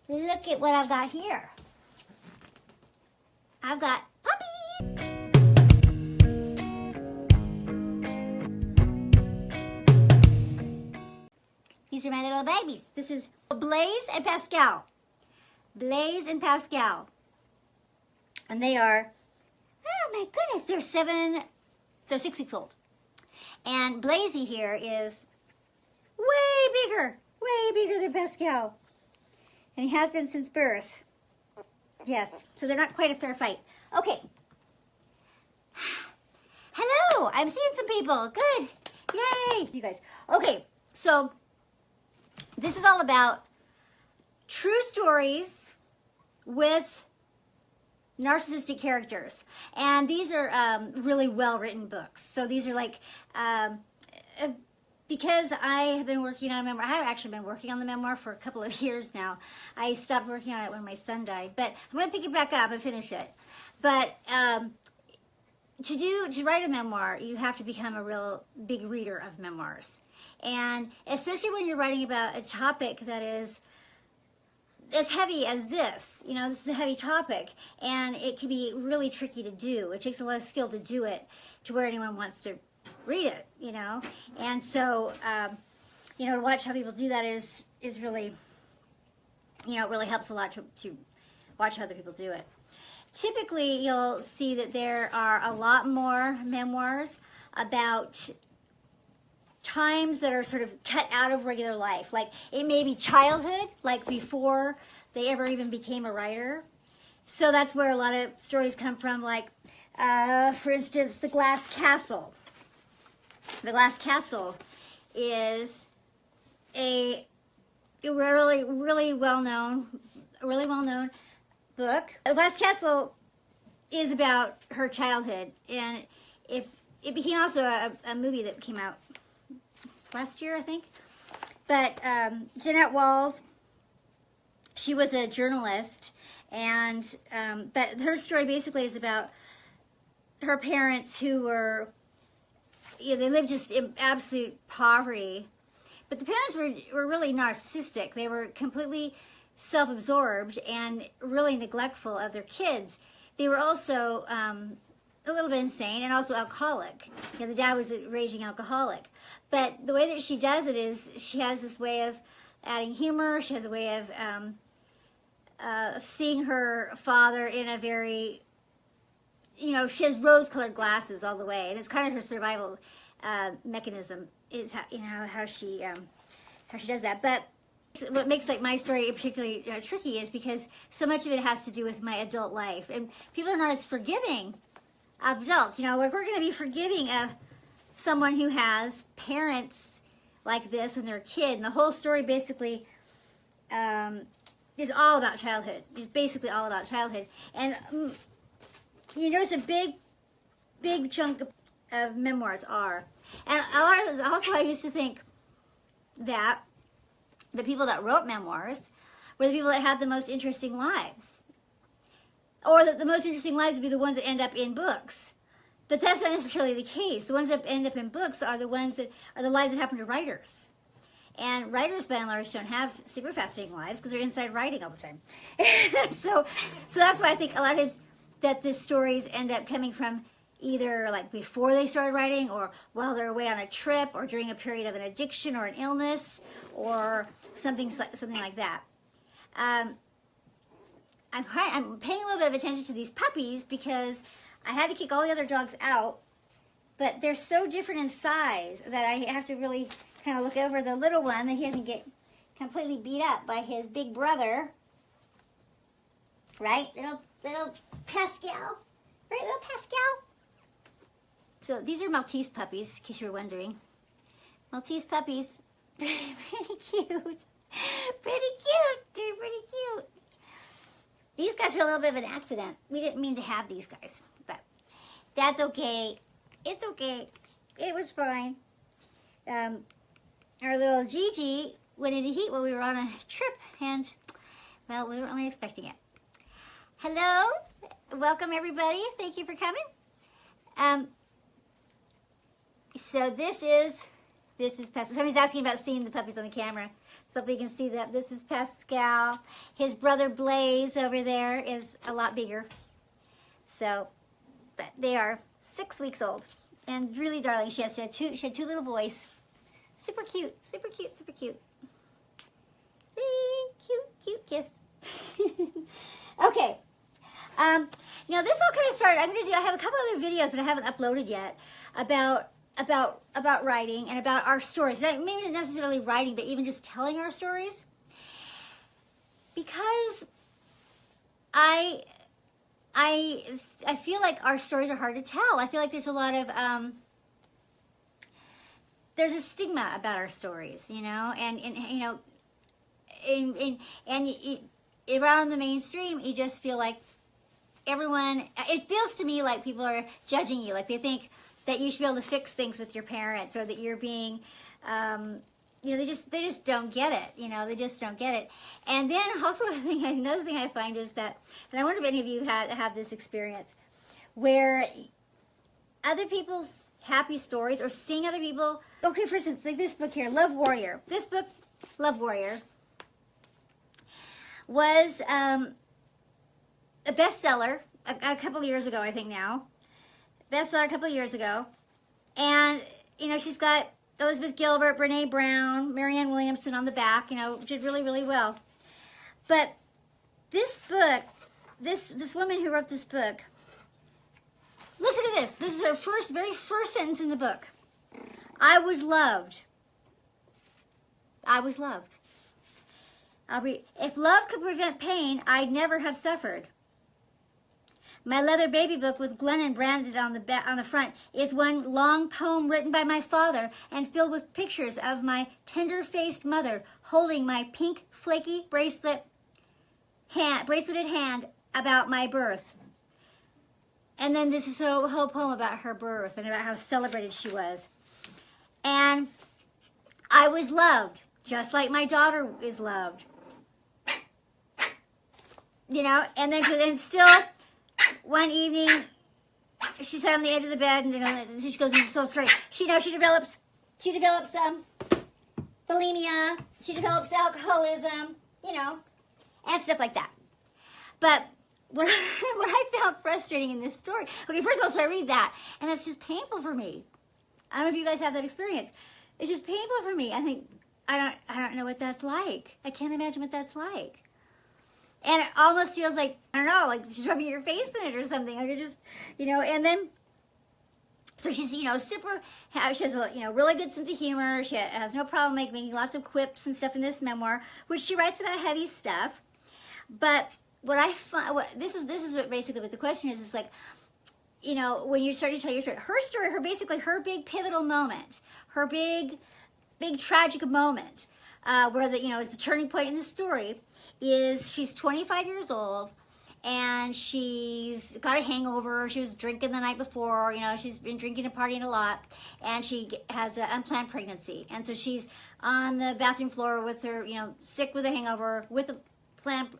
Look at what I've got here. I've got puppies. These are my little babies. This is Blaze and Pascal. Blaze and Pascal. And they are, oh my goodness, they're 6 weeks old. And Blazy here is way bigger than Pascal. And he has been since birth. Yes, so they're not quite a fair fight. Okay. Hello, I'm seeing some people. Good. Yay, you guys. Okay, so this is all about true stories with narcissistic characters. And these are really well-written books. So these are like, because I have been working on a memoir, I have actually been working on the memoir for a couple of years now. I stopped working on it when my son died, but I'm going to pick it back up and finish it. But to write a memoir, you have to become a real big reader of memoirs. And especially when you're writing about a topic that is as heavy as this, you know, this is a heavy topic, and it can be really tricky to do. It takes a lot of skill to do it to where anyone wants to read it, you know. And so, you know, to watch how people do that is really, you know, it really helps a lot to watch how other people do it. Typically, you'll see that there are a lot more memoirs about times that are sort of cut out of regular life. Like, it may be childhood, like before they ever even became a writer. So that's where a lot of stories come from, like, for instance, The Glass Castle. The Glass Castle is a really well-known book. The Glass Castle is about her childhood, and it became also a movie that came out last year, I think. But Jeanette Walls, she was a journalist, and but her story basically is about her parents who were, you know, they lived just in absolute poverty. But the parents were really narcissistic. They were completely self-absorbed and really neglectful of their kids. They were also a little bit insane and also alcoholic. You know, the dad was a raging alcoholic. But the way that she does it is she has this way of adding humor. She has a way of seeing her father in a very, you know, she has rose-colored glasses all the way, and it's kind of her survival mechanism is how, you know, how she does that. But what makes like my story particularly tricky is because so much of it has to do with my adult life, and people are not as forgiving of adults. You know, if we're going to be forgiving of someone who has parents like this when they're a kid, and the whole story basically is all about childhood. It's basically all about childhood, and you notice a big chunk of memoirs are. And also I used to think that the people that wrote memoirs were the people that had the most interesting lives. Or that the most interesting lives would be the ones that end up in books. But that's not necessarily the case. The ones that end up in books are the ones that are the lives that happen to writers. And writers, by and large, don't have super fascinating lives because they're inside writing all the time. so that's why I think a lot of times that the stories end up coming from either like before they started writing, or while they're away on a trip, or during a period of an addiction or an illness, or something like that. I'm paying a little bit of attention to these puppies because I had to kick all the other dogs out, but they're so different in size that I have to really kind of look over the little one that he doesn't get completely beat up by his big brother. Right? Little Pascal? Right, little Pascal? So these are Maltese puppies, in case you were wondering. Maltese puppies, pretty cute. Pretty cute. They're pretty cute. These guys were a little bit of an accident. We didn't mean to have these guys, but that's okay. It's okay. It was fine. Our little Gigi went into heat while we were on a trip, and, well, we weren't really expecting it. Hello. Welcome, everybody. Thank you for coming. So this is This is Pascal. Somebody's asking about seeing the puppies on the camera. So if you can see that. This is Pascal. His brother Blaze over there is a lot bigger. So, but they are 6 weeks old. And really darling. She had two little boys. Super cute. Super cute. Super cute. See? Cute, cute kiss. Okay. Now this all kind of started. I have a couple other videos that I haven't uploaded yet about writing and about our stories. Maybe not necessarily writing, but even just telling our stories. Because I feel like our stories are hard to tell. I feel like there's a lot of there's a stigma about our stories, you know, and you know, around the mainstream, you just feel like everyone. It feels to me like people are judging you, like they think that you should be able to fix things with your parents, or that you're being, you know, they just don't get it. You know, they just don't get it. And then also another thing I find is that, and I wonder if any of you have this experience, where other people's happy stories or seeing other people. Okay, for instance, like this book here, Love Warrior. This book, Love Warrior, was a bestseller a couple of years ago, I think now. Bestseller a couple of years ago. And, you know, she's got Elizabeth Gilbert, Brene Brown, Marianne Williamson on the back, you know, did really, really well. But this book, this woman who wrote this book, listen to this. This is her very first sentence in the book. I was loved. I was loved. If love could prevent pain, I'd never have suffered. My leather baby book with Glennon branded on the front is one long poem written by my father and filled with pictures of my tender-faced mother holding my pink, flaky braceleted hand about my birth. And then this is a whole poem about her birth and about how celebrated she was. And I was loved, just like my daughter is loved. You know, and then still, one evening, she sat on the edge of the bed, and you know, she goes into soul story. She develops bulimia. She develops alcoholism, you know, and stuff like that. But what I found frustrating in this story, okay, first of all, so I read that, and that's just painful for me. I don't know if you guys have that experience. It's just painful for me. I think I don't know what that's like. I can't imagine what that's like. And it almost feels like, I don't know, like she's rubbing your face in it or something. Or you're just, you know, and then, so she's, you know, she has a, you know, really good sense of humor. She has no problem making lots of quips and stuff in this memoir, which she writes about heavy stuff. But what I find, this is what basically what the question is, like, you know, when you start to tell your story, her big pivotal moment, her big tragic moment, where the, you know, is the turning point in the story, is she's 25 years old and she's got a hangover. She was drinking the night before, you know, she's been drinking and partying a lot, and she has an unplanned pregnancy. And so she's on the bathroom floor with her, you know, sick with a hangover, with a planned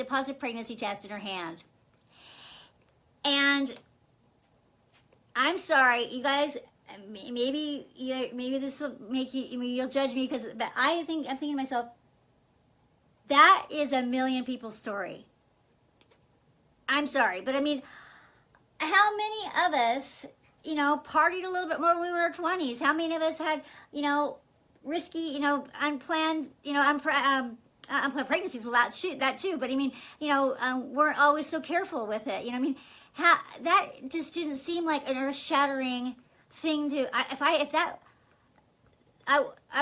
positive pregnancy test in her hand. And I'm sorry, you guys, maybe this will make you, you'll judge me, but I'm thinking to myself, that is a million people's story. I'm sorry, but I mean, how many of us, you know, partied a little bit more when we were in our 20s? How many of us had, you know, risky, you know, unplanned, you know, unplanned pregnancies? Well, that too. But I mean, you know, weren't always so careful with it. You know, I mean, that just didn't seem like an earth-shattering thing to. I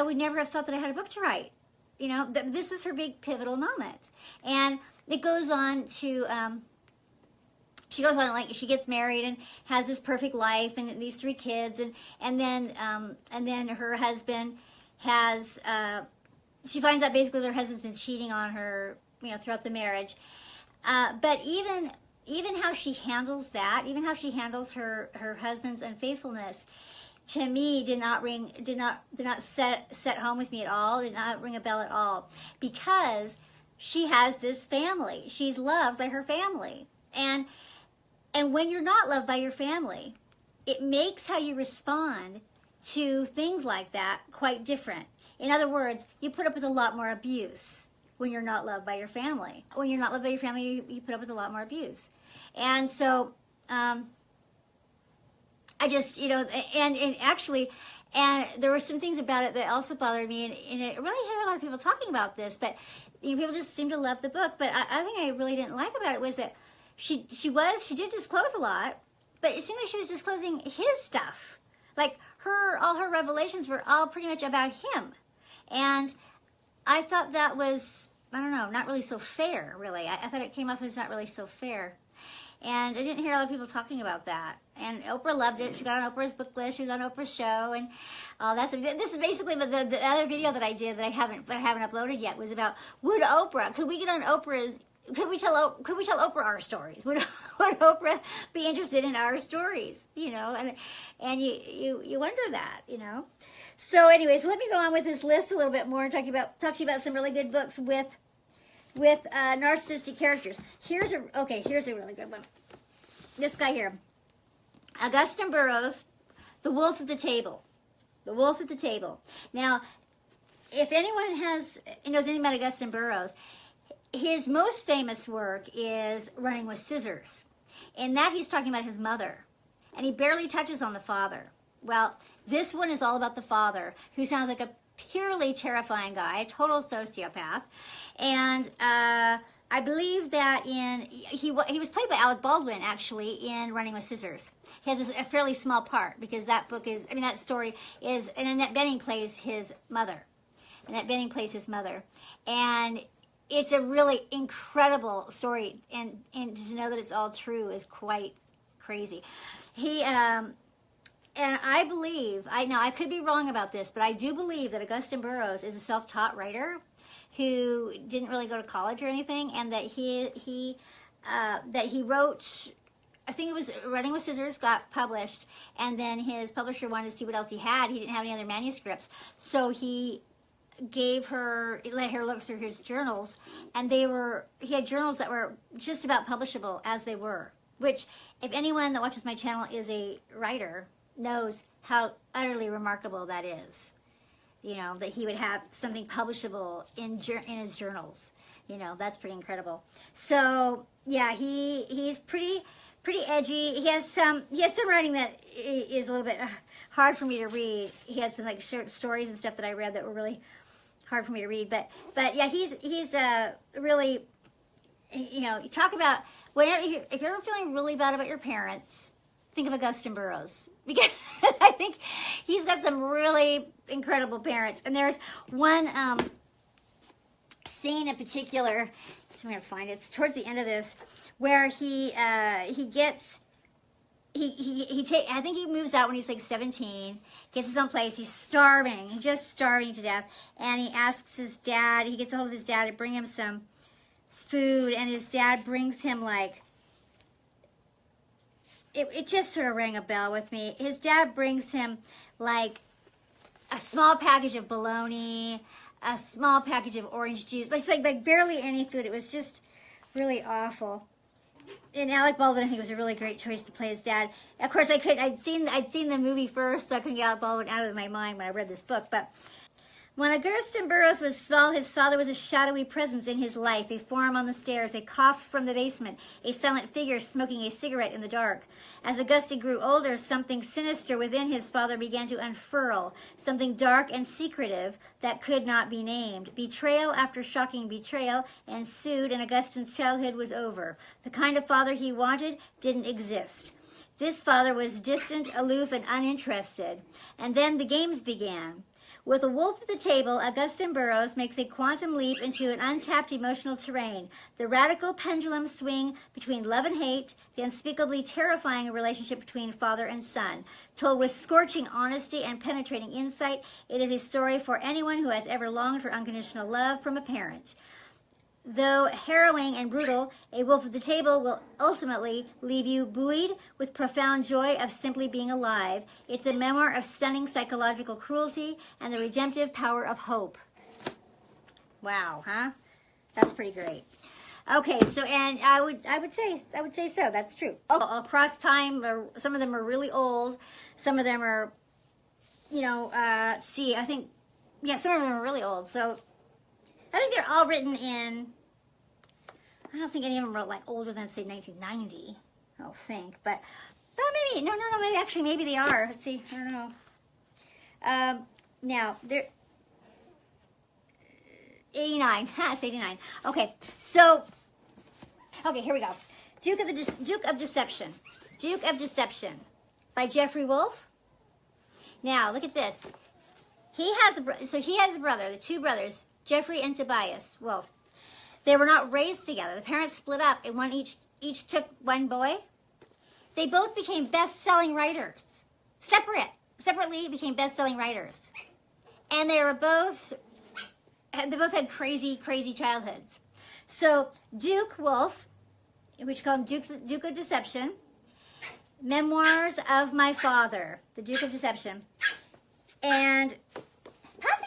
would never have thought that I had a book to write. You know, this was her big pivotal moment. And it goes on to, she goes on, like, she gets married and has this perfect life and these 3 kids. And then her husband has, she finds out basically her husband's been cheating on her, you know, throughout the marriage. But even how she handles that, even how she handles her husband's unfaithfulness, to me, did not set home with me at all, did not ring a bell at all, because she has this family. She's loved by her family. And when you're not loved by your family, it makes how you respond to things like that quite different. In other words, you put up with a lot more abuse when you're not loved by your family. When you're not loved by your family, you put up with a lot more abuse. And so, I just, and actually, and there were some things about it that also bothered me, and it really had a lot of people talking about this, but people just seem to love the book. But I think I really didn't like about it was that she did disclose a lot, but it seemed like she was disclosing his stuff. Like all her revelations were all pretty much about him. And I thought that was, I don't know, not really so fair, really. I thought it came off as not really so fair. And I didn't hear a lot of people talking about that. And Oprah loved it. She got on Oprah's book list. She was on Oprah's show. And this is basically the other video that I did that I haven't uploaded yet was about, could we get on Oprah's, could we tell Oprah our stories? Would Oprah be interested in our stories? And you wonder that, So anyways, let me go on with this list a little bit more and talk to you about some really good books with narcissistic characters. Here's a really good one. This guy here, Augusten Burroughs, The Wolf at the Table. The Wolf at the Table. Now, if anyone knows anything about Augusten Burroughs, his most famous work is Running with Scissors. In that, he's talking about his mother, and he barely touches on the father. Well, this one is all about the father, who sounds like a purely terrifying guy, a total sociopath. And I believe that he was played by Alec Baldwin, actually, in Running with Scissors. He has a fairly small part, because that story is, and Annette Bening plays his mother. And it's a really incredible story, and to know that it's all true is quite crazy. And I believe, I could be wrong about this, but I do believe that Augusten Burroughs is a self-taught writer who didn't really go to college or anything, and that he wrote, I think it was Running with Scissors got published, and then his publisher wanted to see what else he had. He didn't have any other manuscripts, so he let her look through his journals, and he had journals that were just about publishable as they were, which, if anyone that watches my channel is a writer, knows how utterly remarkable that is. That he would have something publishable in his journals. That's pretty incredible. So yeah, he's pretty edgy. He has some writing that is a little bit hard for me to read. He has some like short stories and stuff that I read that were really hard for me to read. But yeah, he's really, you talk about if you're feeling really bad about your parents, think of Augusten Burroughs, because I think he's got some really incredible parents. And there's one scene in particular, so I'm going to find it, it's towards the end of this, where I think he moves out when he's like 17, gets his own place, he's just starving to death, and he asks his dad, he gets a hold of his dad to bring him some food, and his dad brings him like, it just sort of rang a bell with me. His dad brings him like a small package of bologna, a small package of orange juice, like barely any food. It was just really awful. And Alec Baldwin, I think, was a really great choice to play his dad. Of course, I'd seen the movie first, so I couldn't get Alec Baldwin out of my mind when I read this book. But when Augusten Burroughs was small, his father was a shadowy presence in his life, a form on the stairs, a cough from the basement, a silent figure smoking a cigarette in the dark. As Augusten grew older, something sinister within his father began to unfurl, something dark and secretive that could not be named. Betrayal after shocking betrayal ensued, and Augusten's childhood was over. The kind of father he wanted didn't exist. This father was distant, aloof, and uninterested. And then the games began. With A Wolf at the Table, Augusten Burroughs makes a quantum leap into an untapped emotional terrain. The radical pendulum swing between love and hate, the unspeakably terrifying relationship between father and son. Told with scorching honesty and penetrating insight, it is a story for anyone who has ever longed for unconditional love from a parent. Though harrowing and brutal, A Wolf at the Table will ultimately leave you buoyed with profound joy of simply being alive. It's a memoir of stunning psychological cruelty and the redemptive power of hope. Wow, huh? That's pretty great. Okay, so and I would say so. That's true. Across time, some of them are really old. Some of them are you know, see, I think, yeah, some of them are really old. So I think they're all written in, I don't think any of them wrote like older than, say, 1990, I don't think. But maybe, no, maybe actually, maybe they are. Let's see, I don't know. Now, they're 89. It's 89. Okay, so, okay, here we go. Duke of Deception. Duke of Deception by Jeffrey Wolf. Now, look at this. He has a brother, the two brothers, Jeffrey and Tobias Wolf. They were not raised together. The parents split up and one each took one boy. They both became best-selling writers. Separately became best-selling writers. And they both had crazy childhoods. So Duke Wolf, which we call him Duke of Deception, Memoirs of My Father, the Duke of Deception, and Puppy.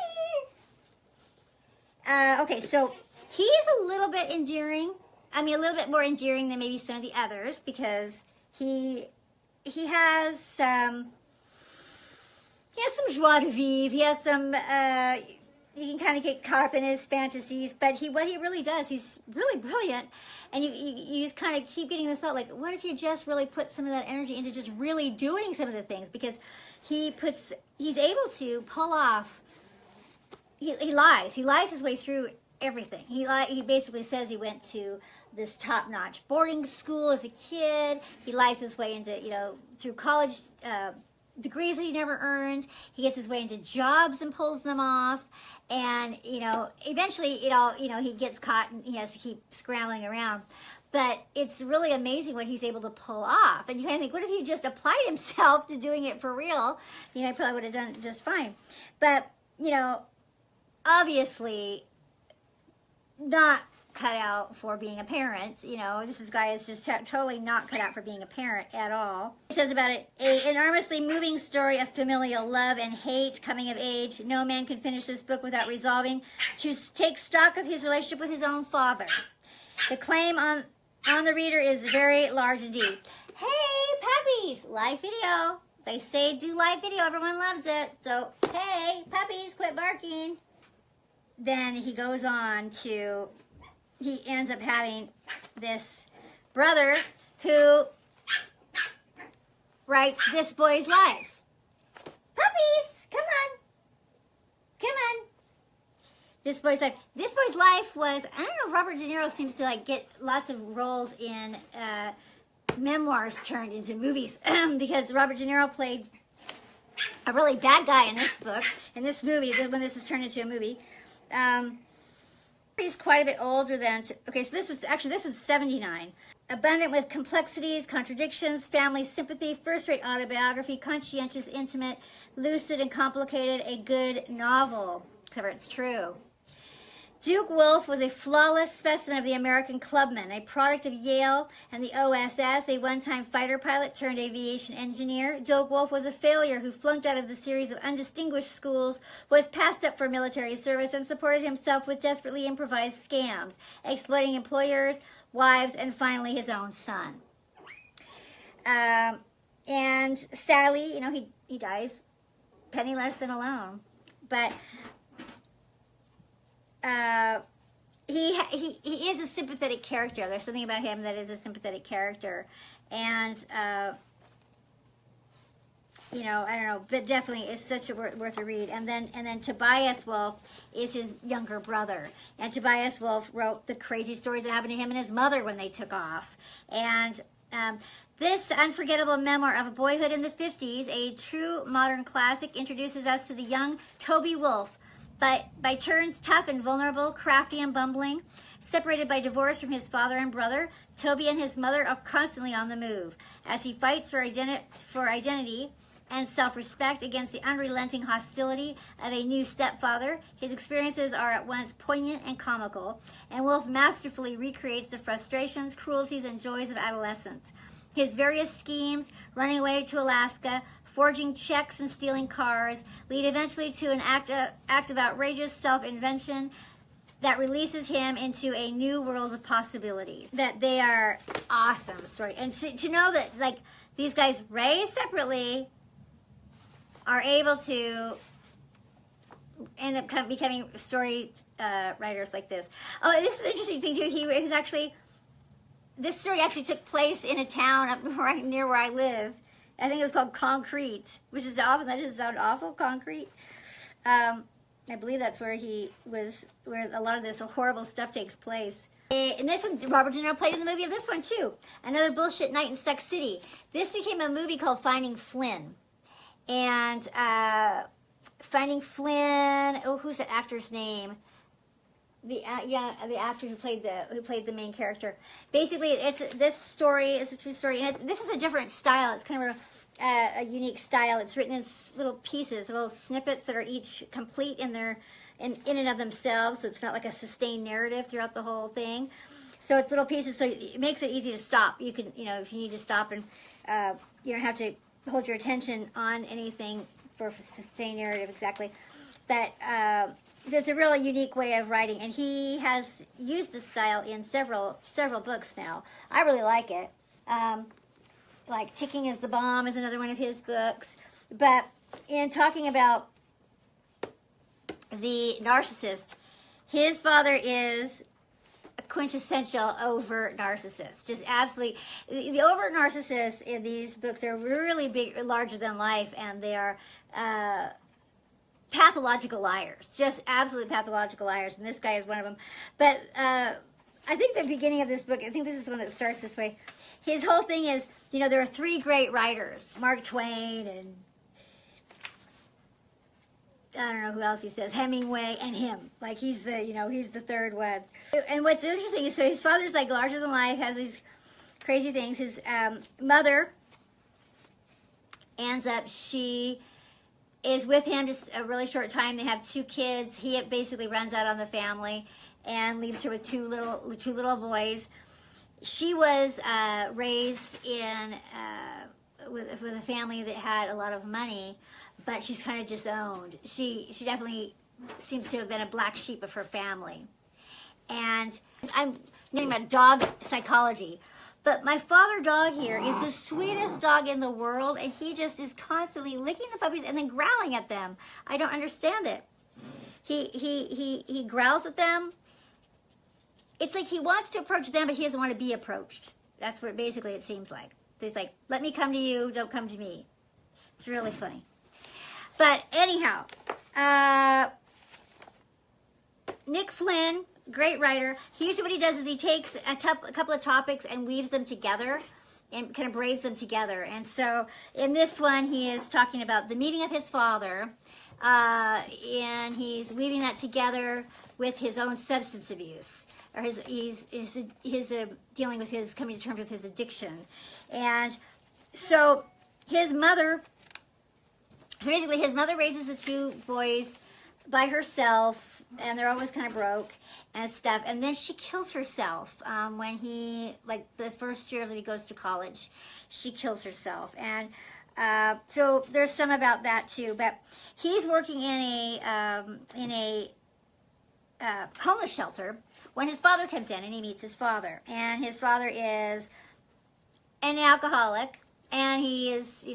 Okay, so he is a little bit endearing. I mean, a little bit more endearing than maybe some of the others because he has some joie de vivre. He has some. You can kind of get caught up in his fantasies, but what he really does, he's really brilliant, and you just kind of keep getting the thought, like, what if you just really put some of that energy into just really doing some of the things? Because he's able to pull off. He lies his way through everything. He basically says he went to this top-notch boarding school as a kid. He lies his way into, through college degrees that he never earned. He gets his way into jobs and pulls them off. And, eventually he gets caught and he has to keep scrambling around. But it's really amazing what he's able to pull off. And you kind of think, what if he just applied himself to doing it for real? He probably would have done it just fine. But, obviously not cut out for being a parent. This guy is just totally not cut out for being a parent at all. It says about it, an enormously moving story of familial love and hate coming of age. No man can finish this book without resolving to take stock of his relationship with his own father. The claim on the reader is very large indeed. Hey, puppies! Live video. They say do live video. Everyone loves it. So, hey, puppies, quit barking. Then he goes on to... He ends up having this brother who writes This Boy's Life. Puppies, come on. This Boy's Life. This Boy's Life was, I don't know, Robert De Niro seems to get lots of roles in memoirs turned into movies because Robert De Niro played a really bad guy in this movie, when this was turned into a movie. He's quite a bit older than... Okay, so this was 79. Abundant with complexities, contradictions, family sympathy, first-rate autobiography, conscientious, intimate, lucid, and complicated, a good novel. Except it's true. Duke Wolf was a flawless specimen of the American clubman, a product of Yale and the OSS, a one-time fighter pilot turned aviation engineer. Duke Wolf was a failure who flunked out of the series of undistinguished schools, was passed up for military service, and supported himself with desperately improvised scams, exploiting employers, wives, and finally his own son. And sadly, he dies penniless and alone. But... he is a sympathetic character. There's something about him that is a sympathetic character, and I don't know, but definitely is such a worth a read. And then Tobias Wolff is his younger brother, and Tobias Wolff wrote the crazy stories that happened to him and his mother when they took off. And this unforgettable memoir of a boyhood in the 50s, a true modern classic, introduces us to the young Toby Wolff. By turns tough and vulnerable, crafty and bumbling, separated by divorce from his father and brother, Toby and his mother are constantly on the move as he fights for identity and self-respect against the unrelenting hostility of a new stepfather. His experiences are at once poignant and comical, and Wolff masterfully recreates the frustrations, cruelties, and joys of adolescence. His various schemes, running away to Alaska, forging checks and stealing cars, lead eventually to an act of outrageous self-invention that releases him into a new world of possibilities. That they are awesome story. And to know that, these guys raised separately, are able to end up becoming story writers like this. Oh, and this is an interesting thing too. He was actually, this story actually took place in a town up right near where I live. I think it was called Concrete, which is awful. That just sounds awful, Concrete. I believe that's where where a lot of this horrible stuff takes place. And this one, Robert De Niro played in the movie of this one too. Another bullshit night in Sex City. This became a movie called Finding Flynn. And Finding Flynn, oh, who's the actor's name? The actor who played the main character. Basically, this story is a true story, and this is a different style. It's kind of a unique style. It's written in little pieces, little snippets that are each complete in and of themselves. So it's not like a sustained narrative throughout the whole thing. So it's little pieces. So it makes it easy to stop. You can, if you need to stop, and you don't have to hold your attention on anything for sustained narrative exactly. But it's a really unique way of writing, and he has used this style in several books now. I really like it. Like Ticking is the Bomb is another one of his books. But in talking about the narcissist, his father is a quintessential overt narcissist. Just absolutely, the overt narcissists in these books are really big, larger than life, and they are pathological liars, just absolute pathological liars, and this guy is one of them. But I think the beginning of this book, I think this is the one that starts this way. His whole thing is, there are three great writers, Mark Twain, and I don't know who else he says, Hemingway, and him. Like he's the third one. And what's interesting is, so his father's like larger than life, has these crazy things. His mother ends up, she is with him just a really short time. They have 2 kids. He basically runs out on the family and leaves her with two little boys. She was raised in with a family that had a lot of money, but she's kind of disowned. She definitely seems to have been a black sheep of her family. And I'm naming about dog psychology. But my father dog here is the sweetest dog in the world, and he just is constantly licking the puppies and then growling at them. I don't understand it. He growls at them. It's like he wants to approach them, but he doesn't want to be approached. That's what basically it seems like. So he's like, let me come to you, don't come to me. It's really funny. But anyhow, Nick Flynn, great writer. Usually what he does is he takes a couple of topics and weaves them together and kind of braids them together. And so in this one, he is talking about the meeting of his father, and he's weaving that together with his own substance abuse, or he's dealing with his, coming to terms with his addiction. And so his mother, basically his mother raises the 2 boys by herself, and they're always kind of broke and stuff. And then she kills herself when he, like the first year that he goes to college, she kills herself. And so there's some about that too. But he's working in a homeless shelter when his father comes in, and he meets his father. And his father is an alcoholic, and he is,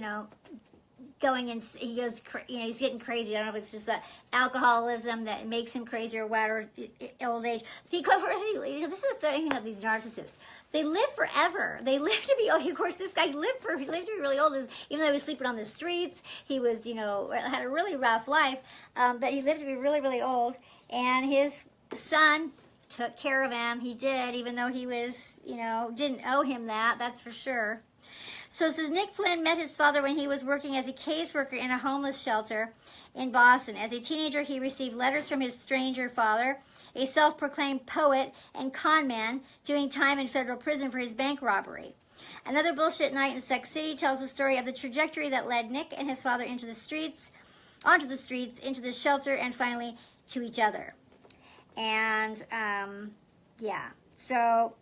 going and he goes, he's getting crazy. I don't know if it's just that alcoholism that makes him crazy or what, or old age. Because this is the thing of these narcissists. They live forever. They live to be, of course, this guy lived to be really old. Even though he was sleeping on the streets, he was, had a really rough life, but he lived to be really, really old. And his son took care of him. He did, even though he was, didn't owe him that's for sure. So it says, Nick Flynn met his father when he was working as a caseworker in a homeless shelter in Boston. As a teenager, he received letters from his stranger father, a self-proclaimed poet and con man, doing time in federal prison for his bank robbery. Another bullshit night in Sex City tells the story of the trajectory that led Nick and his father onto the streets, into the shelter, and finally to each other. And, yeah, so...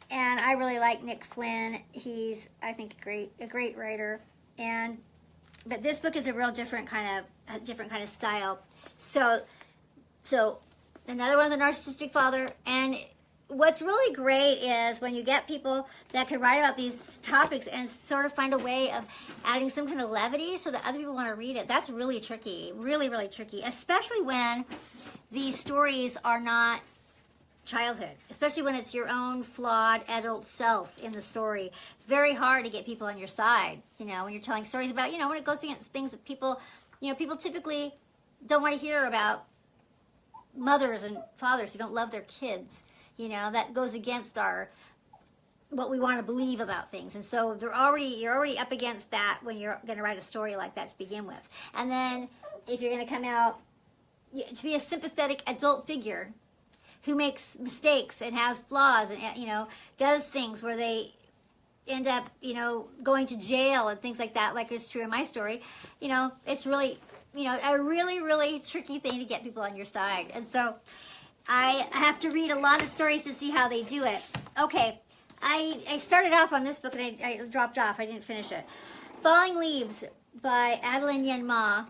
And I really like Nick Flynn. He's, I think, a great writer. But this book is a real different kind of style. So another one of the narcissistic father, and what's really great is when you get people that can write about these topics and sort of find a way of adding some kind of levity so that other people want to read it. That's really tricky, really, really tricky, especially when these stories are not childhood, especially when it's your own flawed adult self in the story. Very hard to get people on your side, when you're telling stories about, when it goes against things that people, people typically don't want to hear about mothers and fathers who don't love their kids. That goes against what we want to believe about things. And so you're already up against that when you're going to write a story like that to begin with. And then if you're going to come out to be a sympathetic adult figure who makes mistakes and has flaws and, does things where they end up, going to jail and things like that, like it's true in my story, it's really, a really, really tricky thing to get people on your side. And so I have to read a lot of stories to see how they do it. Okay, I started off on this book and I dropped off. I didn't finish it. Falling Leaves by Adeline Yen Ma.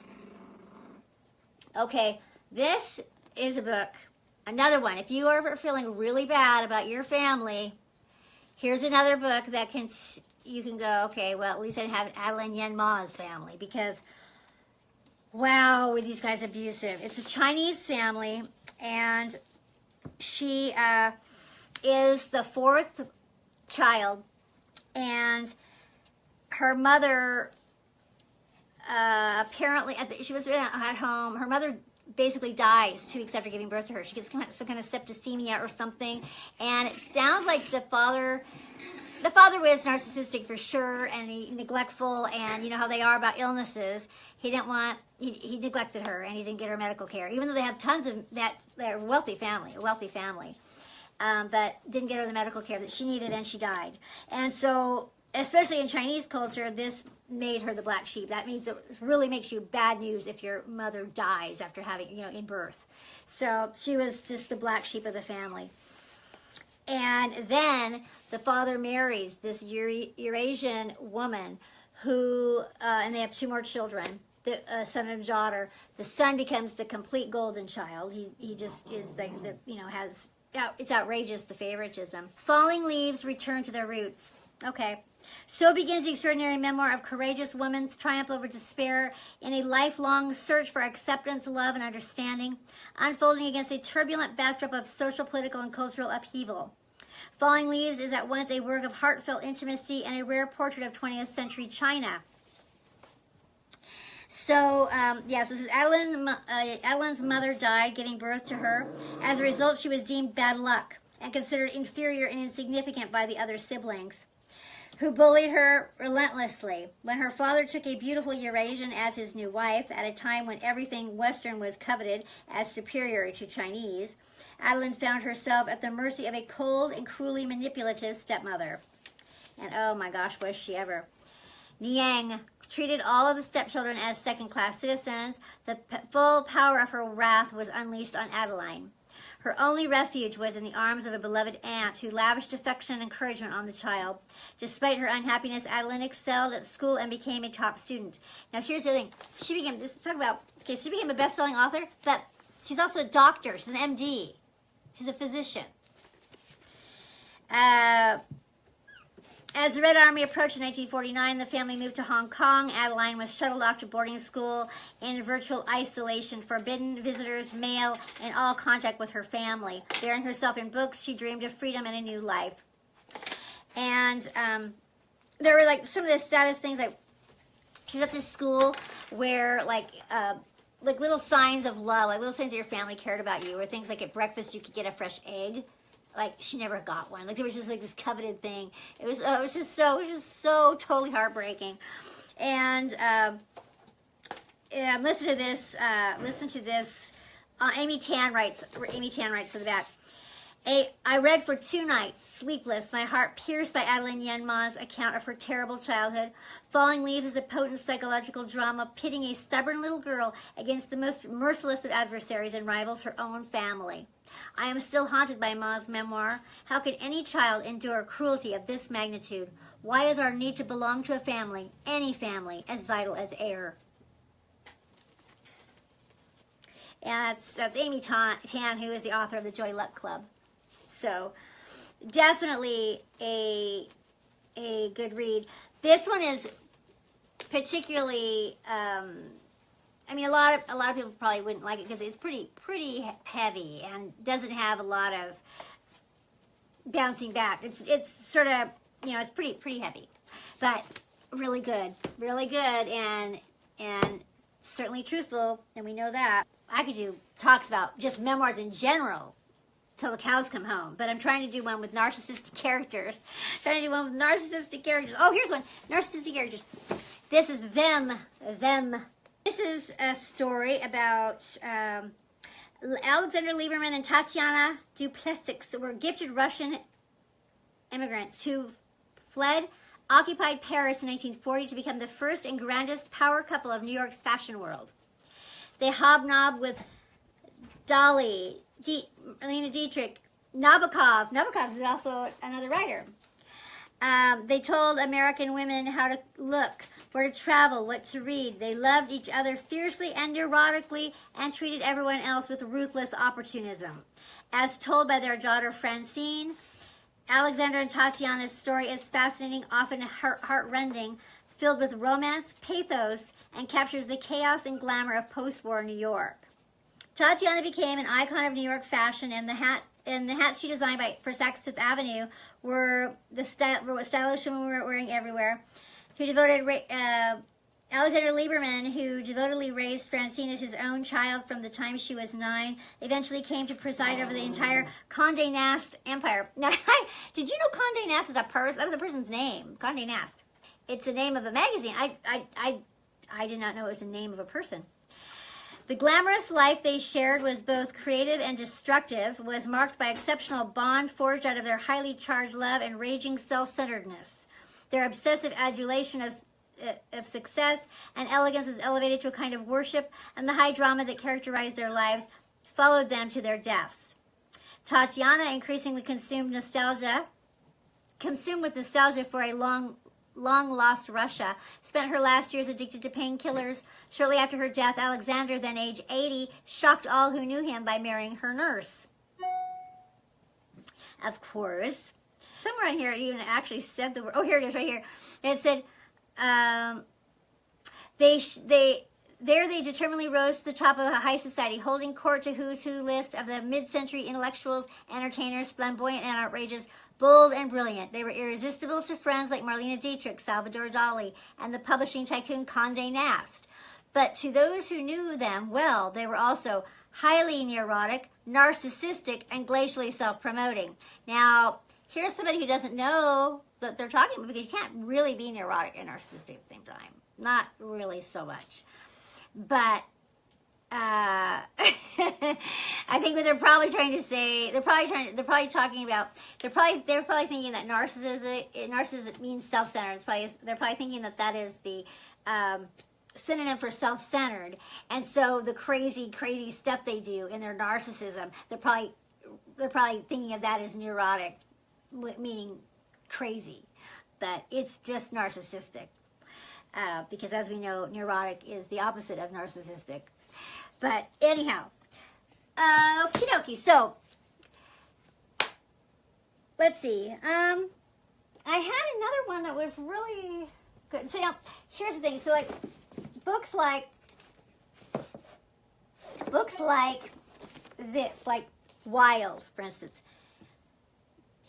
Okay, this is a book. Another one. If you are feeling really bad about your family, here's another book that you can go, okay, well, at least I have Adeline Yen Ma's family, because, wow, were these guys abusive. It's a Chinese family, and she is the fourth child, and her mother apparently, she was at home, her mother basically dies 2 weeks after giving birth to her. She gets some kind of septicemia or something, and it sounds like the father was narcissistic for sure, and he neglectful, and you know how they are about illnesses. He neglected her, and he didn't get her medical care, even though they have tons of that. They're a wealthy family, but didn't get her the medical care that she needed, and she died. And so, especially in Chinese culture, this made her the black sheep. That means it really makes you bad news if your mother dies after having, in birth. So she was just the black sheep of the family. And then the father marries this Eurasian woman who, and they have 2 more children, a son and a daughter. The son becomes the complete golden child. He just is it's outrageous, the favoritism. Falling Leaves return to their roots. Okay. So begins the extraordinary memoir of courageous woman's triumph over despair in a lifelong search for acceptance, love, and understanding, unfolding against a turbulent backdrop of social, political, and cultural upheaval. Falling Leaves is at once a work of heartfelt intimacy and a rare portrait of 20th century China. So, this is Adeline's mother died giving birth to her. As a result, she was deemed bad luck and considered inferior and insignificant by the other siblings, who bullied her relentlessly. When her father took a beautiful Eurasian as his new wife, at a time when everything Western was coveted as superior to Chinese, Adeline found herself at the mercy of a cold and cruelly manipulative stepmother. And oh my gosh, was she ever. Niang treated all of the stepchildren as second-class citizens. The full power of her wrath was unleashed on Adeline. Her only refuge was in the arms of a beloved aunt who lavished affection and encouragement on the child. Despite her unhappiness, Adeline excelled at school and became a top student. Now here's the thing. She became a best-selling author, but she's also a doctor. She's an MD. She's a physician. As the Red Army approached in 1949, the family moved to Hong Kong. Adeline was shuttled off to boarding school in virtual isolation, forbidden visitors, mail, and all contact with her family. Burying herself in books, she dreamed of freedom and a new life. And there were some of the saddest things. She was at this school where little signs of love, little signs that your family cared about you, or things like at breakfast you could get a fresh egg. She never got one. There was just this coveted thing. It was just so totally heartbreaking. And listen to this. Amy Tan writes to the back. I read for 2 nights, sleepless, my heart pierced by Adeline Yen Ma's account of her terrible childhood. Falling Leaves is a potent psychological drama pitting a stubborn little girl against the most merciless of adversaries and rivals, her own family. I am still haunted by Ma's memoir. How can any child endure cruelty of this magnitude? Why is our need to belong to a family, any family, as vital as air? And that's Amy Tan, who is the author of the Joy Luck Club. So definitely a good read. This one is particularly, I mean, a lot of people probably wouldn't like it because it's pretty heavy and doesn't have a lot of bouncing back. It's sort of, you know, it's pretty heavy, but really good, and certainly truthful, and we know that. I could do talks about just memoirs in general till the cows come home, but I'm trying to do one with narcissistic characters. Oh, here's one. Narcissistic characters. This is them. This is a story about Alexander Lieberman and Tatiana Duplessis were gifted Russian immigrants who fled occupied Paris in 1940 to become the first and grandest power couple of New York's fashion world. They hobnobbed with Marlene Dietrich, Nabokov. Nabokov is also another writer. They told American women how to look, where to travel, what to read. They loved each other fiercely and neurotically and treated everyone else with ruthless opportunism. As told by their daughter Francine, Alexander and Tatiana's story is fascinating, often heart-rending, filled with romance, pathos, and captures the chaos and glamour of post-war New York. Tatiana became an icon of New York fashion, and the hats she designed for Saks Fifth Avenue were what stylish women were wearing everywhere. Alexander Lieberman, who devotedly raised Francine as his own child from the time she was 9, eventually came to preside over the entire Condé Nast empire. Now, did you know Condé Nast is a person? That was a person's name, Condé Nast. It's the name of a magazine. I did not know it was the name of a person. The glamorous life they shared was both creative and destructive, was marked by exceptional bond forged out of their highly charged love and raging self-centeredness. Their obsessive adulation of success and elegance was elevated to a kind of worship, and the high drama that characterized their lives followed them to their deaths. Tatiana increasingly consumed with nostalgia for a long-lost Russia, spent her last years addicted to painkillers. Shortly after her death, Alexander, then age 80, shocked all who knew him by marrying her nurse. Of course. Somewhere in here it even actually said the word. Oh, here it is, right here. It said, they determinedly rose to the top of a high society, holding court to who's who list of the mid-century intellectuals, entertainers, flamboyant and outrageous, bold and brilliant. They were irresistible to friends like Marlene Dietrich, Salvador Dali, and the publishing tycoon Condé Nast. But to those who knew them well, they were also highly neurotic, narcissistic, and glacially self-promoting. Now, here's somebody who doesn't know that they're talking about, because you can't really be neurotic and narcissistic at the same time. Not really so much. But I think what they're probably trying to say, they're probably thinking that narcissism means self-centered. They're probably thinking that is the synonym for self-centered. And so the crazy stuff they do in their narcissism, they're probably thinking of that as neurotic, meaning crazy, but it's just narcissistic, because as we know, neurotic is the opposite of narcissistic. But anyhow, okie dokie. So let's see. I had another one that was really good. So now, here's the thing. So like books like this, like Wild, for instance.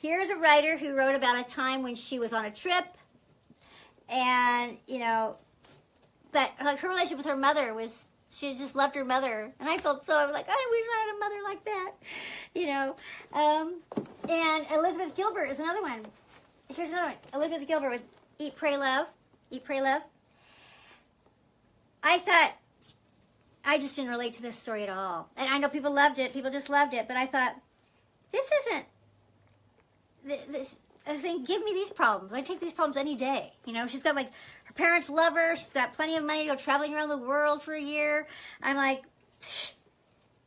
Here's a writer who wrote about a time when she was on a trip, and, you know, but like her relationship with her mother was, she just loved her mother, and I was like, I wish I had a mother like that, you know. And Elizabeth Gilbert is another one. Here's another one. Elizabeth Gilbert with Eat, Pray, Love. Eat, Pray, Love. I thought, I just didn't relate to this story at all. And I know people loved it, people just loved it, but I thought, this isn't, I think, give me these problems. I take these problems any day. You know, she's got like, her parents love her. She's got plenty of money to go traveling around the world for a year. I'm like,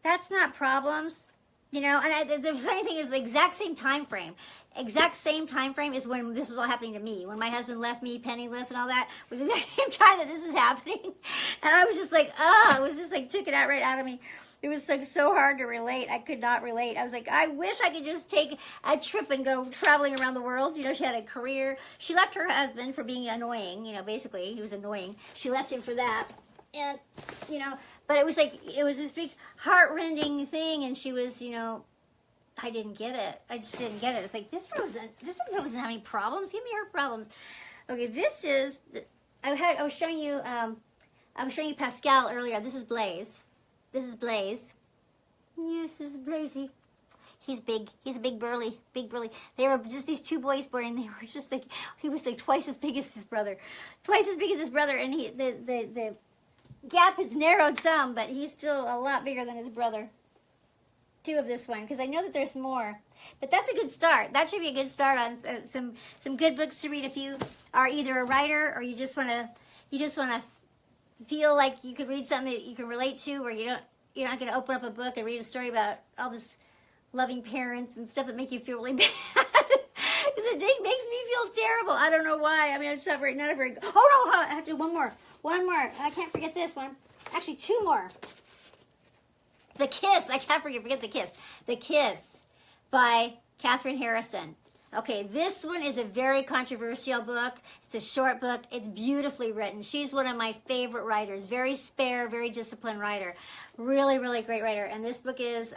that's not problems. You know, and the funny thing is the exact same time frame. Exact same time frame is when this was all happening to me. When my husband left me penniless and all that, was the exact same time that this was happening. And I was just like, it was just like, took it out right out of me. It was like so hard to relate. I could not relate. I was like, I wish I could just take a trip and go traveling around the world. You know, she had a career. She left her husband for being annoying. You know, basically, he was annoying. She left him for that. And, you know, but it was like, it was this big heart-rending thing. And she was, you know, I didn't get it. I just didn't get it. It's like, this one doesn't have any problems. Give me her problems. Okay, this is, I was showing you Pascal earlier. This is Blaze. This is Blaze. Yes, this is Blazy. He's big. He's a big burly. They were just these two boys born, and they were just like, he was like twice as big as his brother. Twice as big as his brother, and the gap has narrowed some, but he's still a lot bigger than his brother. Two of this one, because I know that there's more. But that's a good start. That should be a good start on some good books to read if you are either a writer or you just want to feel like you could read something that you can relate to, where you're not going to open up a book and read a story about all this loving parents and stuff that make you feel really bad. Because it makes me feel terrible. I don't know why. I mean, I'm just not very. Oh no, I have to do one more. I can't forget this one. Actually, two more. The Kiss. I can't forget The Kiss. The Kiss by Catherine Harrison. Okay, this one is a very controversial book. It's a short book. It's beautifully written. She's one of my favorite writers. Very spare, very disciplined writer. Really, really great writer. And this book is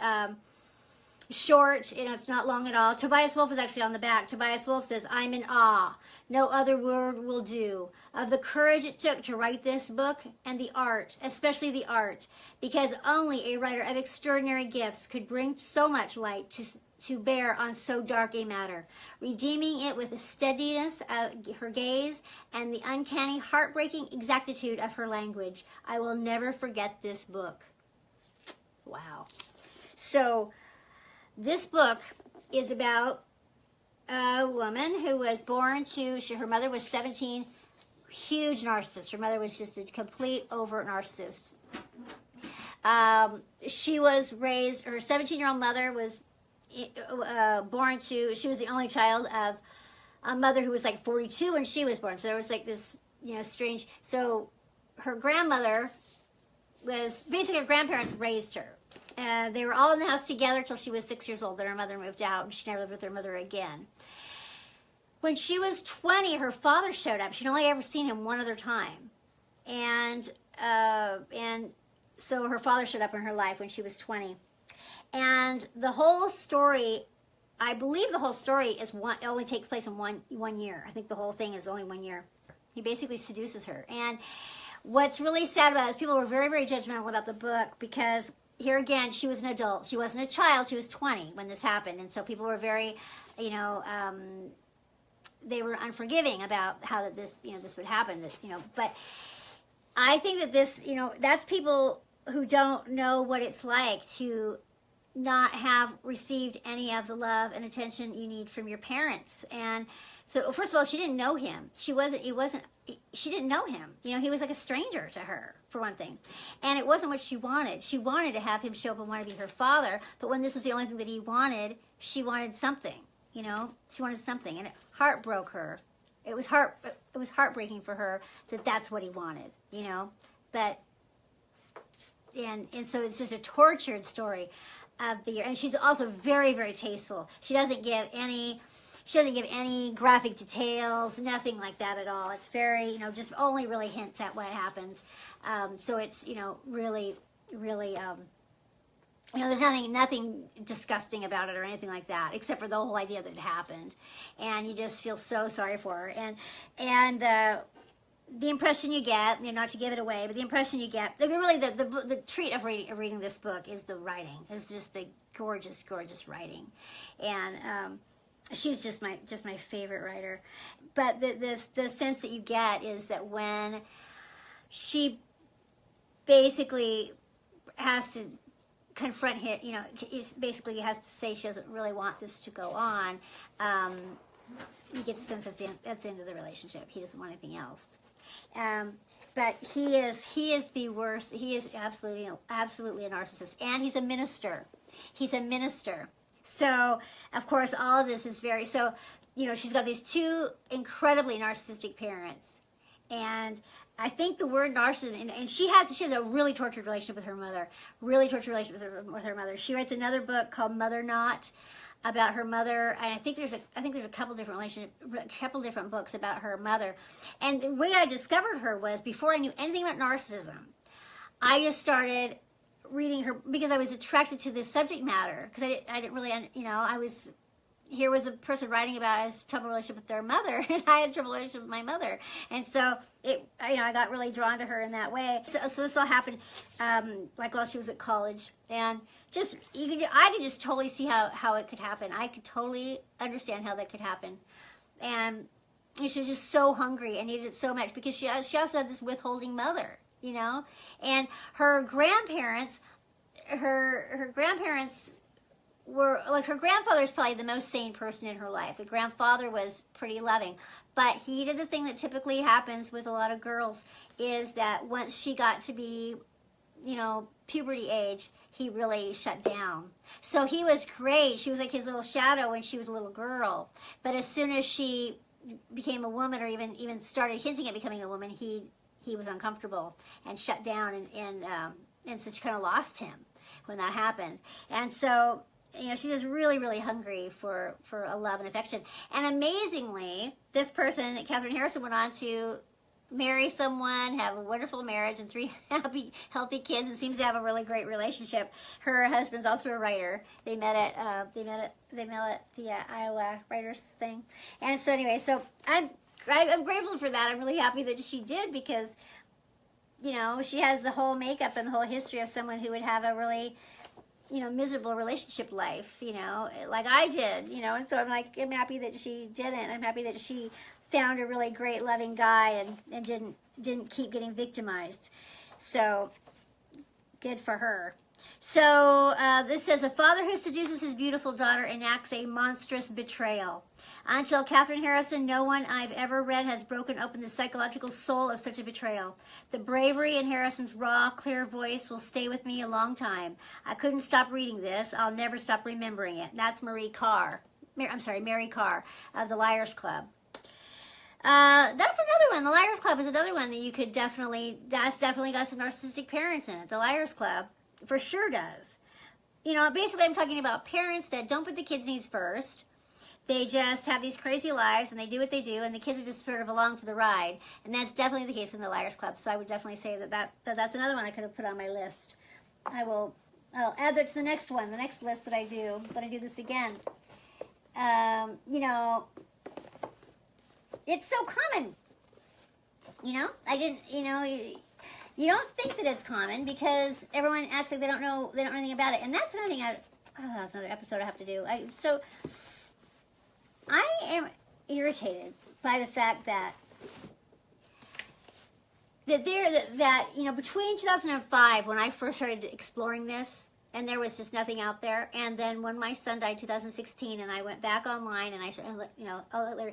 short. You know, it's not long at all. Tobias Wolff is actually on the back. Tobias Wolff says, "I'm in awe. No other word will do. Of the courage it took to write this book and the art, especially the art, because only a writer of extraordinary gifts could bring so much light to bear on so dark a matter, redeeming it with the steadiness of her gaze and the uncanny, heartbreaking exactitude of her language. I will never forget this book." Wow. So this book is about a woman who was born to, her mother was 17, huge narcissist. Her mother was just a complete overt narcissist. She was raised, her 17-year-old mother was born to, she was the only child of a mother who was like 42 when she was born. So there was like this, you know, strange, so her grandmother was, basically her grandparents raised her. They were all in the house together till she was 6 years old. Then her mother moved out, and she never lived with her mother again. When she was 20, her father showed up. She'd only ever seen him one other time. And so her father showed up in her life when she was 20. And the whole story, I believe the whole story is it only takes place in one year. I think the whole thing is only 1 year. He basically seduces her. And what's really sad about it is people were very, very judgmental about the book, because here again, she was an adult. She wasn't a child. She was 20 when this happened. And so people were very, you know, they were unforgiving about how this would happen. But I think that this, you know, that's people who don't know what it's like to not have received any of the love and attention you need from your parents. And so, first of all, she didn't know him. She didn't know him. You know, he was like a stranger to her, for one thing. And it wasn't what she wanted. She wanted to have him show up and want to be her father, but when this was the only thing that he wanted, she wanted something, you know? She wanted something, and it heartbroke her. It was heartbreaking for her that that's what he wanted, you know? But, and so it's just a tortured story of the year. And she's also very, very tasteful. She doesn't give any graphic details, nothing like that at all. It's very, you know, just only really hints at what happens. So it's, you know, really, really, you know, there's nothing disgusting about it or anything like that, except for the whole idea that it happened. And you just feel so sorry for her. And the impression you get, you know, not to give it away, but the impression you get, really the treat of reading this book is the writing. It's just the gorgeous, gorgeous writing. And, she's just my favorite writer. But the sense that you get is that when she basically has to confront him, you know, basically has to say she doesn't really want this to go on, you get the sense that's the end of the relationship. He doesn't want anything else. But he is the worst. He is absolutely a narcissist. And he's a minister. So, of course, all of this is so, you know, she's got these two incredibly narcissistic parents. And I think the word narcissist, and she has a really tortured relationship with her mother, really tortured relationship with her mother. She writes another book called Mother Not about her mother, and I think there's a couple different books about her mother. And the way I discovered her was before I knew anything about narcissism. I just started reading her because I was attracted to this subject matter because I didn't really, here was a person writing about his troubled relationship with their mother, and I had a troubled relationship with my mother, and so I got really drawn to her in that way. So this all happened, like while she was at college, and I could just totally see how it could happen. I could totally understand how that could happen, and she was just so hungry and needed it so much because she also had this withholding mother, and her grandparents were like, her grandfather is probably the most sane person in her life. The grandfather was pretty loving, but he did the thing that typically happens with a lot of girls, is that once she got to be, puberty age, he really shut down. So he was great. She was like his little shadow when she was a little girl. But as soon as she became a woman, or even started hinting at becoming a woman, he was uncomfortable and shut down, and so she kind of lost him when that happened. And so, she was really, really hungry for a love and affection. And amazingly, this person, Katherine Harrison, went on to marry someone, have a wonderful marriage, and 3 happy, healthy kids, and seems to have a really great relationship. Her husband's also a writer. They met at the Iowa Writers thing. And so anyway, so I'm grateful for that. I'm really happy that she did, because she has the whole makeup and the whole history of someone who would have a really miserable relationship life, like I did, and so I'm happy that she didn't. I'm happy that she found a really great, loving guy and didn't keep getting victimized. So, good for her. So, this says, a father who seduces his beautiful daughter enacts a monstrous betrayal. Until Katherine Harrison, no one I've ever read has broken open the psychological soul of such a betrayal. The bravery in Harrison's raw, clear voice will stay with me a long time. I couldn't stop reading this. I'll never stop remembering it. That's Mary Karr of the Liars Club. That's another one. The Liars Club is another one that you could that's definitely got some narcissistic parents in it. The Liars Club for sure does. Basically I'm talking about parents that don't put the kids' needs first. They just have these crazy lives, and they do what they do, and the kids are just sort of along for the ride. And that's definitely the case in the Liars Club. So I would definitely say that's another one I could have put on my list. I'll add that to the next one, the next list that I do, when I do this again. It's so common. I didn't, you don't think that it's common because everyone acts like they don't know anything about it. And that's another thing that's another episode I have to do. I am irritated by the fact that between 2005, when I first started exploring this, and there was just nothing out there, and then when my son died in 2016, and I went back online, and I started,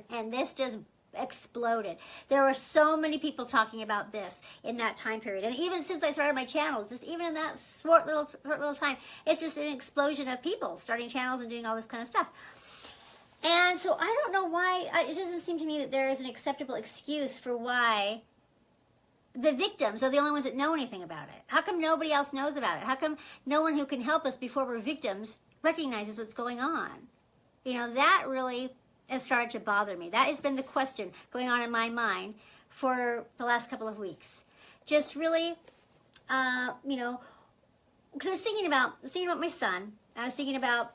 and this just exploded. There were so many people talking about this in that time period, and even since I started my channel, just even in that short little time, it's just an explosion of people starting channels and doing all this kind of stuff. And so I don't know why, it doesn't seem to me that there is an acceptable excuse for why the victims are the only ones that know anything about it. How come nobody else knows about it? How come no one who can help us before we're victims recognizes what's going on? That really has started to bother me. That has been the question going on in my mind for the last couple of weeks. Just really, because I was thinking about my son. I was thinking about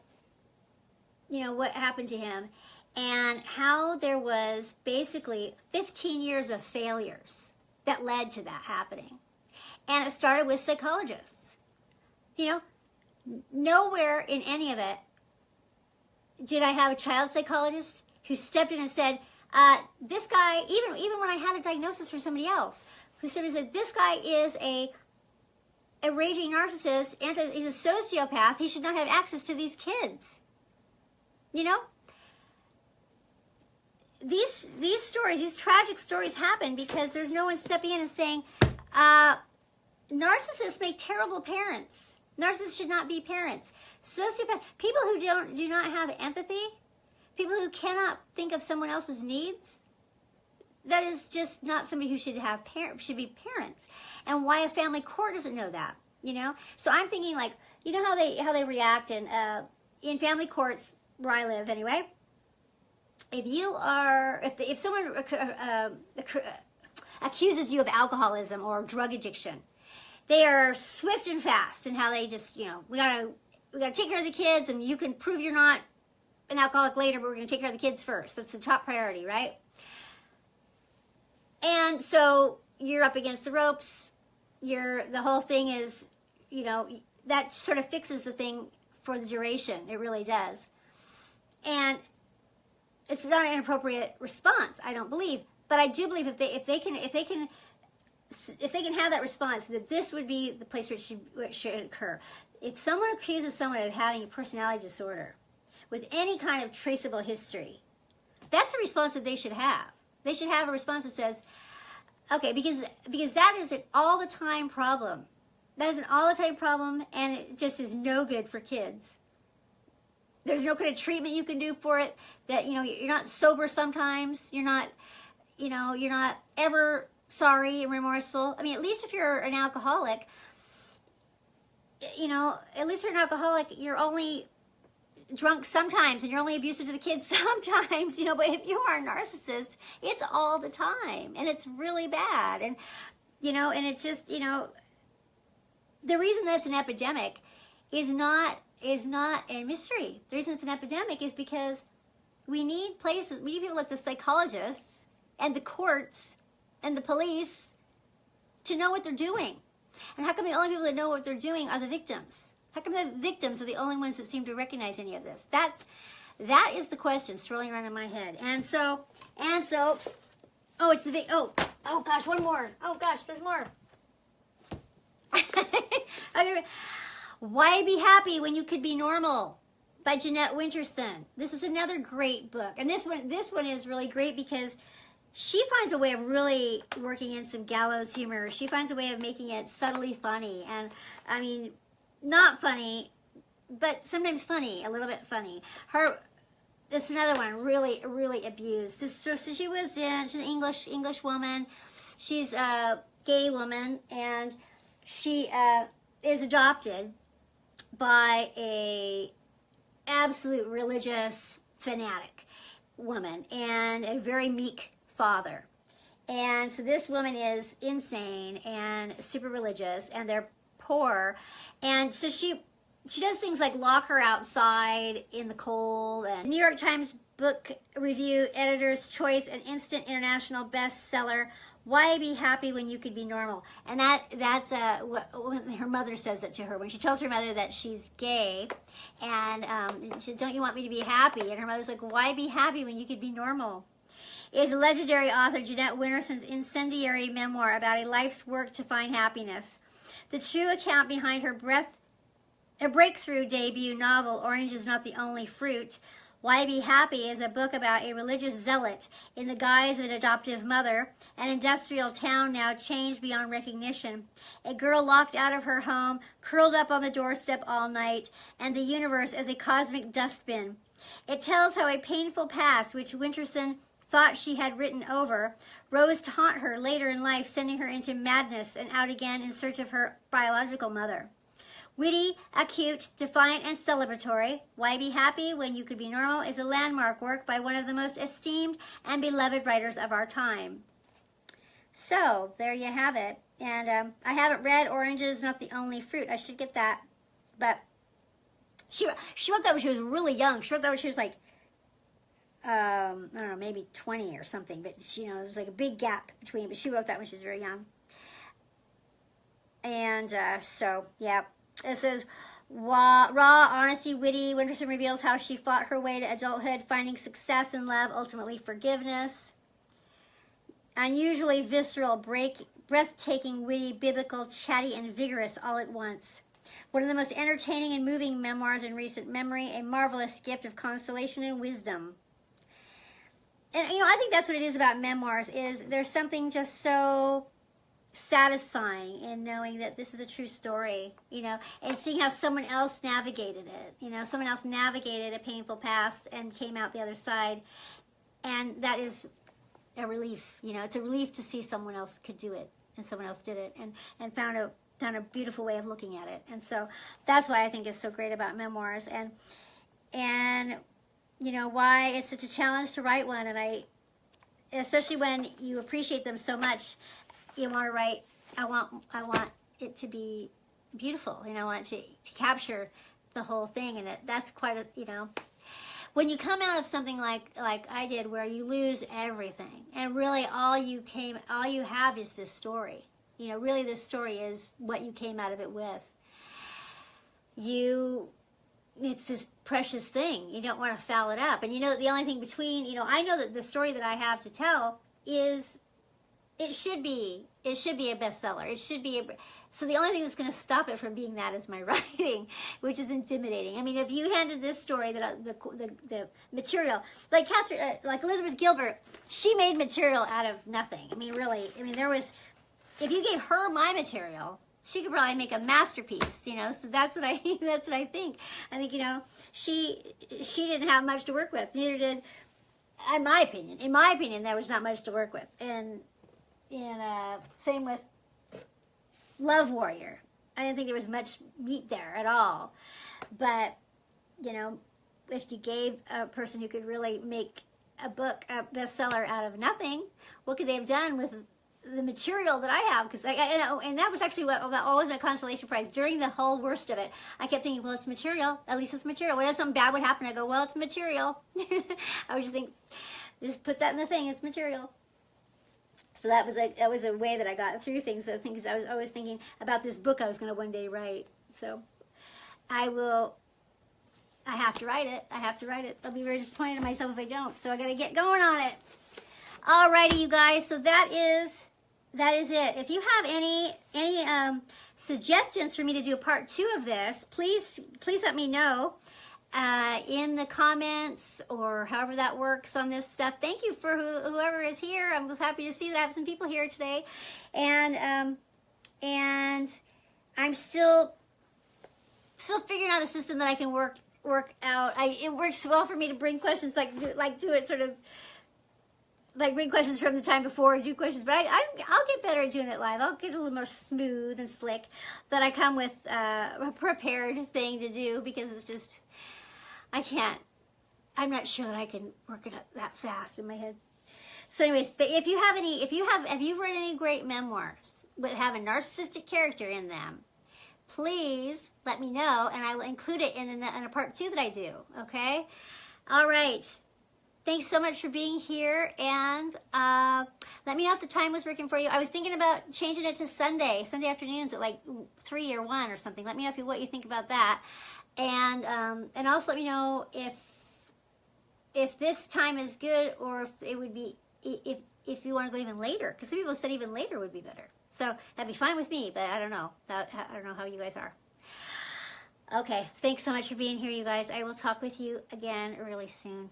what happened to him, and how there was basically 15 years of failures that led to that happening. And it started with psychologists. Nowhere in any of it did I have a child psychologist who stepped in and said, this guy, even when I had a diagnosis from somebody else, who simply said, this guy is a raging narcissist, and he's a sociopath, he should not have access to these kids. These stories, these tragic stories happen because there's no one stepping in and saying, narcissists make terrible parents. Narcissists should not be parents. Sociopaths, people who do not have empathy, people who cannot think of someone else's needs, that is just not somebody who should be parents. And why a family court doesn't know that, you know? So I'm thinking, like, you know how they react in family courts where I live anyway. If someone accuses you of alcoholism or drug addiction, they are swift and fast in how they just, you know, we gotta take care of the kids, and you can prove you're not an alcoholic later, but we're gonna take care of the kids first. That's the top priority, right? And so you're up against the ropes. The whole thing is, you know, that sort of fixes the thing for the duration. It really does. And it's not an inappropriate response, I don't believe. But I do believe if they can have that response, that this would be the place where it should occur. If someone accuses someone of having a personality disorder with any kind of traceable history, that's a response that they should have. They should have a response that says, okay, because that is an all the time problem. That is an all the time problem, and it just is no good for kids. There's no kind of treatment you can do for it. That, you know, you're not sober sometimes. You're not ever sorry and remorseful. I mean, at least if you're an alcoholic, you know, at least you're an alcoholic, you're only drunk sometimes and you're only abusive to the kids sometimes, you know. But if you are a narcissist, it's all the time, and it's really bad. And, you know, and it's just, you know, the reason that it's an epidemic is not a mystery. The reason it's an epidemic is because we need people like the psychologists and the courts and the police to know what they're doing. And how come the only people that know what they're doing are the victims? How come the victims are the only ones that seem to recognize any of this? That is the question swirling around in my head. And so, oh, it's the oh gosh, one more. Oh gosh, there's more. Okay. Why Be Happy When You Could Be Normal by Jeanette Winterson. This is another great book. And this one is really great because she finds a way of really working in some gallows humor. She finds a way of making it subtly funny. And, I mean, not funny, but sometimes funny, a little bit funny. This is another one, really, really abused. So she's an English woman. She's a gay woman, and she is adopted by a absolute religious fanatic woman and a very meek father. And so this woman is insane and super religious, and they're poor. And so she does things like lock her outside in the cold. And New York Times Book Review Editor's Choice, an instant international bestseller, Why Be Happy When You Could Be Normal. And that's when her mother says it to her, when she tells her mother that she's gay, and she said, don't you want me to be happy? And her mother's like, why be happy when you could be normal? Is legendary author Jeanette Winterson's incendiary memoir about a life's work to find happiness. The true account behind her breakthrough debut novel, Orange is Not the Only Fruit, Why Be Happy, is a book about a religious zealot in the guise of an adoptive mother, an industrial town now changed beyond recognition, a girl locked out of her home, curled up on the doorstep all night, and the universe as a cosmic dustbin. It tells how a painful past, which Winterson thought she had written over, rose to haunt her later in life, sending her into madness and out again in search of her biological mother. Witty, acute, defiant, and celebratory, Why Be Happy When You Could Be Normal is a landmark work by one of the most esteemed and beloved writers of our time. So, there you have it. And I haven't read Orange is Not the Only Fruit. I should get that. But she wrote that when she was really young. She wrote that when she was like, I don't know, maybe 20 or something. But, you know, there was like a big gap between. But she wrote that when she was very young. And so, yeah. It says, raw, honesty, witty. Winterson reveals how she fought her way to adulthood, finding success in love, ultimately forgiveness. Unusually visceral, breathtaking, witty, biblical, chatty, and vigorous all at once. One of the most entertaining and moving memoirs in recent memory, a marvelous gift of consolation and wisdom. And, you know, I think that's what it is about memoirs, is there's something just so satisfying in knowing that this is a true story, you know, and seeing how someone else navigated it. You know, someone else navigated a painful past and came out the other side. And that is a relief. You know, it's a relief to see someone else could do it, and someone else did it, and found a beautiful way of looking at it. And so that's why I think it's so great about memoirs, and you know, why it's such a challenge to write one. And especially when you appreciate them so much, you want to write. I want it to be beautiful. You know, I want to capture the whole thing, and that's quite a, you know. When you come out of something like I did, where you lose everything, and really all you have is this story. You know, really this story is what you came out of it with. It's this precious thing. You don't want to foul it up. And you know, the only thing between, you know, I know that the story that I have to tell is, it should be a bestseller. It should be so the only thing that's going to stop it from being that is my writing, which is intimidating. I mean, if you handed this story, the material, like like Elizabeth Gilbert, she made material out of nothing. I mean, really, I mean, if you gave her my material, she could probably make a masterpiece, you know. So that's what I think. I think, you know, she didn't have much to work with. Neither did, in my opinion, there was not much to work with. And same with Love Warrior. I didn't think there was much meat there at all. But, you know, if you gave a person who could really make a book a bestseller out of nothing, what could they have done with the material that I have? Because and that was actually always my consolation prize during the whole worst of it. I kept thinking, well, it's material. At least it's material. When something bad would happen, I go, well, it's material. I would just think, just put that in the thing. It's material. So that was a way that I got through things. The things I was always thinking about this book I was going to one day write. So I have to write it. I'll be very disappointed in myself if I don't. So I got to get going on it. Alrighty, you guys. So that is it. If you have any suggestions for me to do a part 2 of this, please let me know in the comments or however that works on this stuff. Thank you for whoever is here. I'm happy to see that I have some people here today, and I'm still figuring out a system that I can work out. It works well for me to bring questions do it sort of like bring questions from the time before and do questions, but I'll get better at doing it live. I'll get a little more smooth and slick, but I come with a prepared thing to do, because it's just, I'm not sure that I can work it up that fast in my head. So anyways, but if you have read any great memoirs that have a narcissistic character in them, please let me know, and I will include it in a part 2 that I do, okay? All right. Thanks so much for being here, and let me know if the time was working for you. I was thinking about changing it to Sunday afternoons at like 3 or 1 or something. Let me know what you think about that, and also let me know if this time is good, or if it would be if you want to go even later, because some people said even later would be better. So that'd be fine with me, but I don't know. I don't know how you guys are. Okay, thanks so much for being here, you guys. I will talk with you again really soon.